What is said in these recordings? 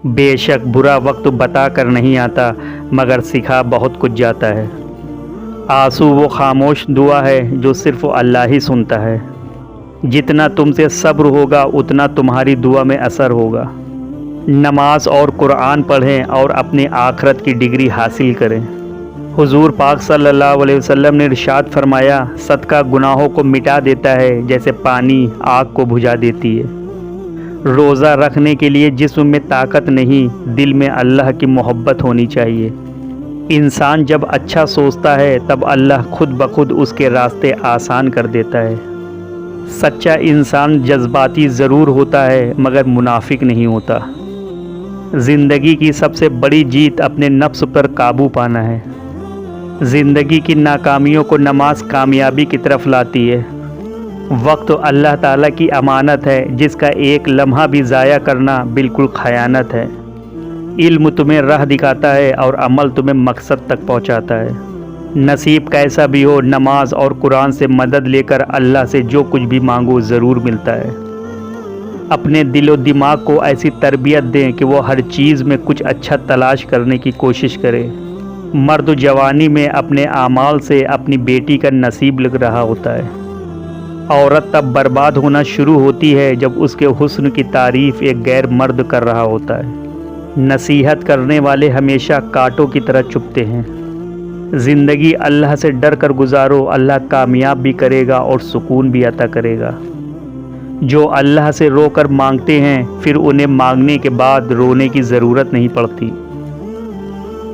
बेशक बुरा वक्त बता कर नहीं आता, मगर सिखा बहुत कुछ जाता है। आंसू वो खामोश दुआ है जो सिर्फ अल्लाह ही सुनता है। जितना तुमसे सब्र होगा उतना तुम्हारी दुआ में असर होगा। नमाज और कुरान पढ़ें और अपनी आखरत की डिग्री हासिल करें। हुजूर पाक सल्लल्लाहु अलैहि वसल्लम ने इरशाद फरमाया, सदका गुनाहों को मिटा देता है जैसे पानी आग को बुझा देती है। रोज़ा रखने के लिए जिस्म में ताकत नहीं, दिल में अल्लाह की मोहब्बत होनी चाहिए। इंसान जब अच्छा सोचता है तब अल्लाह खुद ब खुद उसके रास्ते आसान कर देता है। सच्चा इंसान जज्बाती ज़रूर होता है मगर मुनाफिक नहीं होता। ज़िंदगी की सबसे बड़ी जीत अपने नफ्स पर काबू पाना है। ज़िंदगी की नाकामियों को नमाज कामयाबी की तरफ लाती है। वक्त अल्लाह ताला की अमानत है जिसका एक लम्हा भी ज़ाया करना बिल्कुल खयानत है। इल्म तुम्हें राह दिखाता है और अमल तुम्हें मकसद तक पहुंचाता है। नसीब कैसा भी हो, नमाज और कुरान से मदद लेकर अल्लाह से जो कुछ भी मांगो ज़रूर मिलता है। अपने दिलो दिमाग को ऐसी तरबियत दें कि वो हर चीज़ में कुछ अच्छा तलाश करने की कोशिश करे। मर्द जवानी में अपने आमाल से अपनी बेटी का नसीब लिख रहा होता है। औरत तब बर्बाद होना शुरू होती है जब उसके हुस्न की तारीफ़ एक गैर मर्द कर रहा होता है। नसीहत करने वाले हमेशा कांटों की तरह चुभते हैं। ज़िंदगी अल्लाह से डर कर गुजारो, अल्लाह कामयाब भी करेगा और सुकून भी अता करेगा। जो अल्लाह से रो कर मांगते हैं फिर उन्हें मांगने के बाद रोने की ज़रूरत नहीं पड़ती।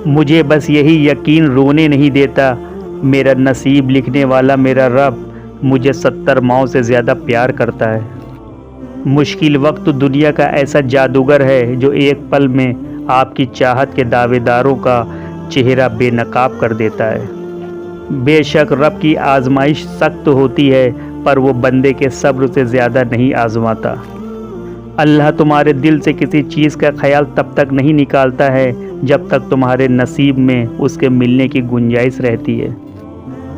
मुझे बस यही यकीन रोने नहीं देता, मेरा नसीब लिखने वाला मेरा रब मुझे 70 माओं से ज़्यादा प्यार करता है। मुश्किल वक्त दुनिया का ऐसा जादूगर है जो एक पल में आपकी चाहत के दावेदारों का चेहरा बेनकाब कर देता है। बेशक रब की आजमाइश सख्त होती है पर वो बंदे के सब्र से ज़्यादा नहीं आजमाता। अल्लाह तुम्हारे दिल से किसी चीज़ का ख्याल तब तक नहीं निकालता है जब तक तुम्हारे नसीब में उसके मिलने की गुंजाइश रहती है।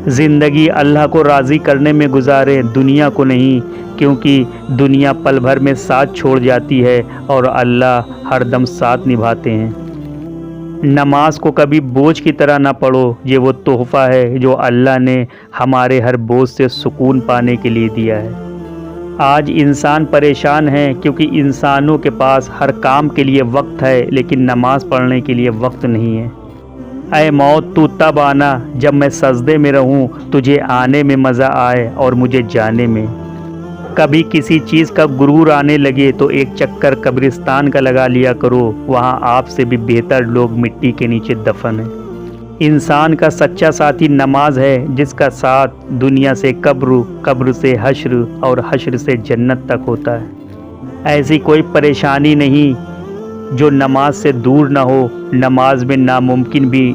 ज़िंदगी अल्लाह को राज़ी करने में गुजारें, दुनिया को नहीं, क्योंकि दुनिया पल भर में साथ छोड़ जाती है और अल्लाह हरदम साथ निभाते हैं। नमाज को कभी बोझ की तरह ना पढ़ो, ये वो तोहफ़ा है जो अल्लाह ने हमारे हर बोझ से सुकून पाने के लिए दिया है। आज इंसान परेशान है क्योंकि इंसानों के पास हर काम के लिए वक्त है लेकिन नमाज पढ़ने के लिए वक्त नहीं है। ऐ मौत तू तब आना जब मैं सजदे में रहूं, तुझे आने में मज़ा आए और मुझे जाने में। कभी किसी चीज़ का गुरूर आने लगे तो एक चक्कर कब्रिस्तान का लगा लिया करो, वहाँ आपसे भी बेहतर लोग मिट्टी के नीचे दफन हैं। इंसान का सच्चा साथी नमाज है जिसका साथ दुनिया से कब्र, कब्र से हश्र और हश्र से जन्नत तक होता है। ऐसी कोई परेशानी नहीं जो नमाज से दूर ना हो। नमाज में नामुमकिन भी